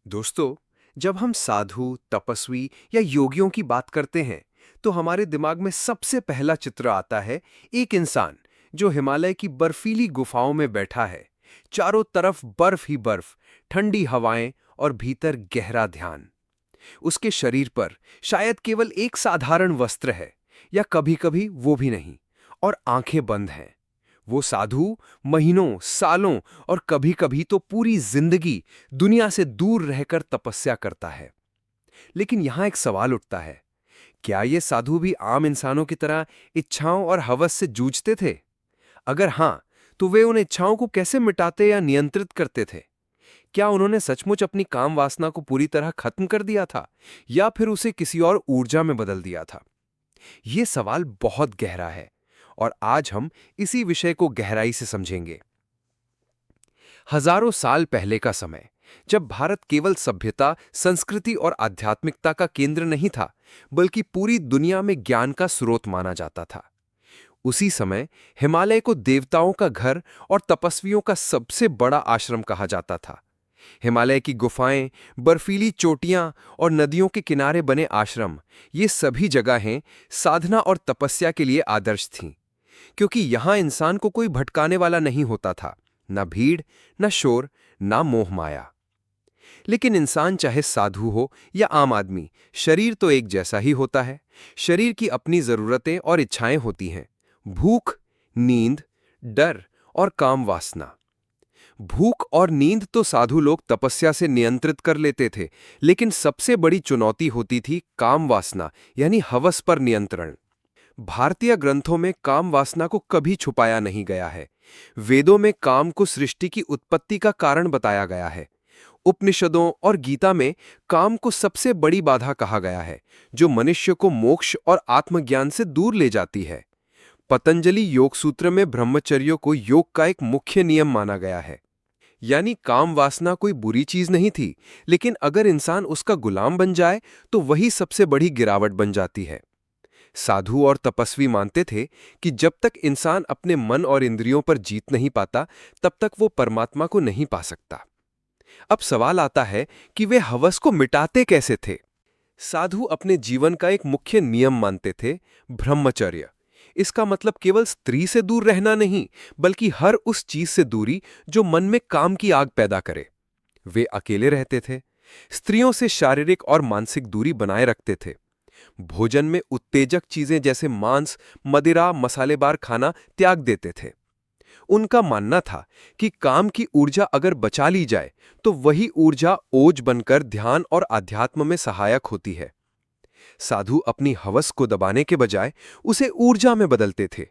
दोस्तों, जब हम साधु, तपस्वी या योगियों की बात करते हैं, तो हमारे दिमाग में सबसे पहला चित्र आता है एक इंसान जो हिमालय की बर्फीली गुफाओं में बैठा है। चारों तरफ बर्फ ही बर्फ, ठंडी हवाएं और भीतर गहरा ध्यान। उसके शरीर पर शायद केवल एक साधारण वस्त्र है, या कभी-कभी वो भी नहीं, और आंखें बंद हैं। वो साधु महीनों, सालों और कभी-कभी तो पूरी जिंदगी दुनिया से दूर रहकर तपस्या करता है। लेकिन यहां एक सवाल उठता है, क्या ये साधु भी आम इंसानों की तरह इच्छाओं और हवस से जूझते थे? अगर हां, तो वे उन इच्छाओं को कैसे मिटाते या नियंत्रित करते थे? क्या उन्होंने सचमुच अपनी काम वासना को पूरी तरह खत्म कर दिया था, या फिर उसे किसी और ऊर्जा में बदल दिया था? ये सवाल बहुत गहरा है, और आज हम इसी विषय को गहराई से समझेंगे। हजारों साल पहले का समय, जब भारत केवल सभ्यता, संस्कृति और आध्यात्मिकता का केंद्र नहीं था, बल्कि पूरी दुनिया में ज्ञान का स्रोत माना जाता था। उसी समय हिमालय को देवताओं का घर और तपस्वियों का सबसे बड़ा आश्रम कहा जाता था। हिमालय की गुफाएं, बर्फीली चोटियां और नदियों के किनारे बने आश्रम, ये सभी जगहें साधना और तपस्या के लिए आदर्श थीं, क्योंकि यहां इंसान को कोई भटकाने वाला नहीं होता था, न भीड़, न शोर, न मोह माया। लेकिन इंसान चाहे साधु हो या आम आदमी, शरीर तो एक जैसा ही होता है। शरीर की अपनी जरूरतें और इच्छाएं होती हैं: भूख, नींद, डर और काम वासना। भूख और नींद तो साधु लोग तपस्या से नियंत्रित कर लेते थे, लेकिन सबसे बड़ी चुनौती होती थी काम वासना, यानी हवस पर नियंत्रण। भारतीय ग्रंथों में काम वासना को कभी छुपाया नहीं गया है। वेदों में काम को सृष्टि की उत्पत्ति का कारण बताया गया है। उपनिषदों और गीता में काम को सबसे बड़ी बाधा कहा गया है, जो मनुष्य को मोक्ष और आत्मज्ञान से दूर ले जाती है। पतंजलि योग सूत्र में ब्रह्मचर्य को योग का एक मुख्य नियम माना गया है। यानी काम वासना कोई बुरी चीज नहीं थी, लेकिन अगर इंसान उसका गुलाम बन जाए, तो वही सबसे बड़ी गिरावट बन जाती है। साधु और तपस्वी मानते थे कि जब तक इंसान अपने मन और इंद्रियों पर जीत नहीं पाता, तब तक वो परमात्मा को नहीं पा सकता। अब सवाल आता है कि वे हवस को मिटाते कैसे थे? साधु अपने जीवन का एक मुख्य नियम मानते थे: ब्रह्मचर्य। इसका मतलब केवल स्त्री से दूर रहना नहीं, बल्कि हर उस चीज से दूरी जो मन में काम की आग पैदा करे। वे अकेले रहते थे, स्त्रियों से शारीरिक और मानसिक दूरी बनाए रखते थे। भोजन में उत्तेजक चीजें जैसे मांस, मदिरा, मसालेदार खाना त्याग देते थे। उनका मानना था कि काम की ऊर्जा अगर बचा ली जाए, तो वही ऊर्जा ओज बनकर ध्यान और आध्यात्म में सहायक होती है। साधु अपनी हवस को दबाने के बजाय उसे ऊर्जा में बदलते थे।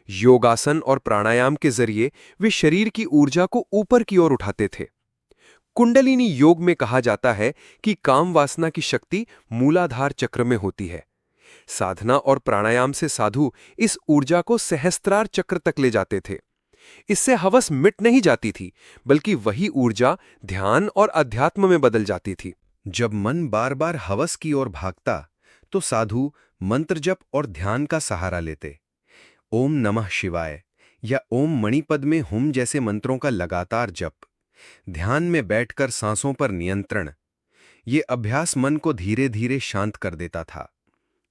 योगासन और प्राणायाम के जरिए वे शरीर की ऊर्जा को ऊपर की ओर उठाते थे। कुंडलिनी योग में कहा जाता है कि काम वासना की शक्ति मूलाधार चक्र में होती है। साधना और प्राणायाम से साधु इस ऊर्जा को सहस्त्रार चक्र तक ले जाते थे। इससे हवस मिट नहीं जाती थी, बल्कि वही ऊर्जा ध्यान और अध्यात्म में बदल जाती थी। जब मन बार बार हवस की ओर भागता, तो साधु मंत्र जप और ध्यान का सहारा लेते। ओम नमः शिवाय या ओम मणिपद में हुम जैसे मंत्रों का लगातार जप, ध्यान में बैठकर सांसों पर नियंत्रण। ये अभ्यास मन को धीरे धीरे शांत कर देता था।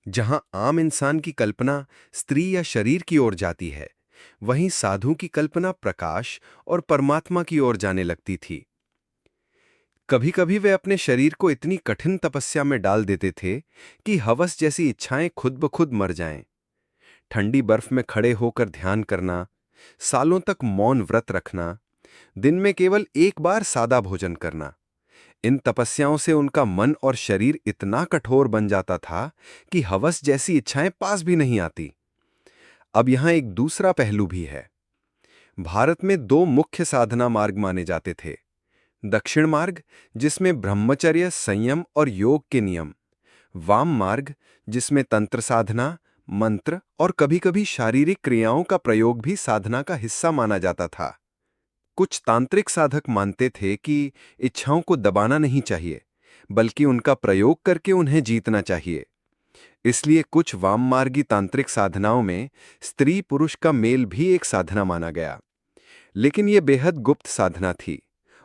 जहां आम इंसान की कल्पना स्त्री या शरीर की ओर जाती है, वहीं साधु की कल्पना प्रकाश और परमात्मा की ओर जाने लगती थी। कभी कभी वे अपने शरीर को इतनी कठिन तपस्या में डाल देते थे कि हवस जैसी इच्छाएं खुद ब खुद मर जाएं। ठंडी बर्फ में खड़े होकर ध्यान करना, सालों तक मौन व्रत रखना, दिन में केवल एक बार सादा भोजन करना, इन तपस्याओं से उनका मन और शरीर इतना कठोर बन जाता था कि हवस जैसी इच्छाएं पास भी नहीं आती। अब यहां एक दूसरा पहलू भी है। भारत में दो मुख्य साधना मार्ग माने जाते थे: दक्षिण मार्ग, जिसमें ब्रह्मचर्य, संयम और योग के नियम; वाम मार्ग, जिसमें तंत्र साधना, मंत्र और कभी-कभी शारीरिक क्रियाओं का प्रयोग भी साधना का हिस्सा माना जाता था। कुछ तांत्रिक साधक मानते थे कि इच्छाओं को दबाना नहीं चाहिए, बल्कि उनका प्रयोग करके उन्हें जीतना चाहिए। इसलिए कुछ वाममार्गी तांत्रिक साधनाओं में स्त्री पुरुष का मेल भी एक साधना माना गया। लेकिन यह बेहद गुप्त साधना थी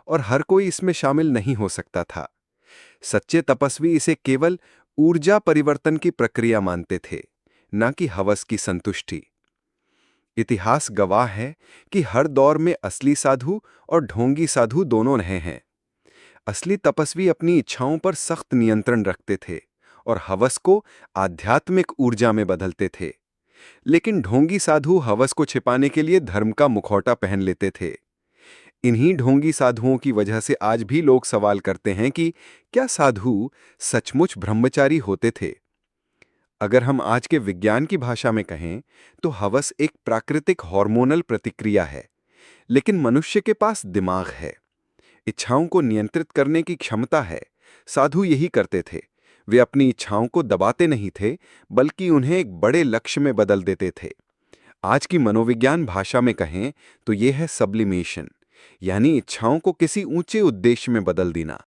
और हर कोई इसमें शामिल नहीं हो सकता था। सच्चे तपस्वी इसे केवल ऊर्जा परिवर्तन की प्रक्रिया मानते थे, न कि हवस की संतुष्टि। इतिहास गवाह है कि हर दौर में असली साधु और ढोंगी साधु दोनों रहे हैं। असली तपस्वी अपनी इच्छाओं पर सख्त नियंत्रण रखते थे और हवस को आध्यात्मिक ऊर्जा में बदलते थे। लेकिन ढोंगी साधु हवस को छिपाने के लिए धर्म का मुखौटा पहन लेते थे। इन्हीं ढोंगी साधुओं की वजह से आज भी लोग सवाल करते हैं कि क्या साधु सचमुच ब्रह्मचारी होते थे। अगर हम आज के विज्ञान की भाषा में कहें तो हवस एक प्राकृतिक हार्मोनल प्रतिक्रिया है, लेकिन मनुष्य के पास दिमाग है, इच्छाओं को नियंत्रित करने की क्षमता है। साधु यही करते थे, वे अपनी इच्छाओं को दबाते नहीं थे, बल्कि उन्हें एक बड़े लक्ष्य में बदल देते थे। आज की मनोविज्ञान भाषा में कहें तो यह है सब्लिमेशन, यानी इच्छाओं को किसी ऊंचे उद्देश्य में बदल देना।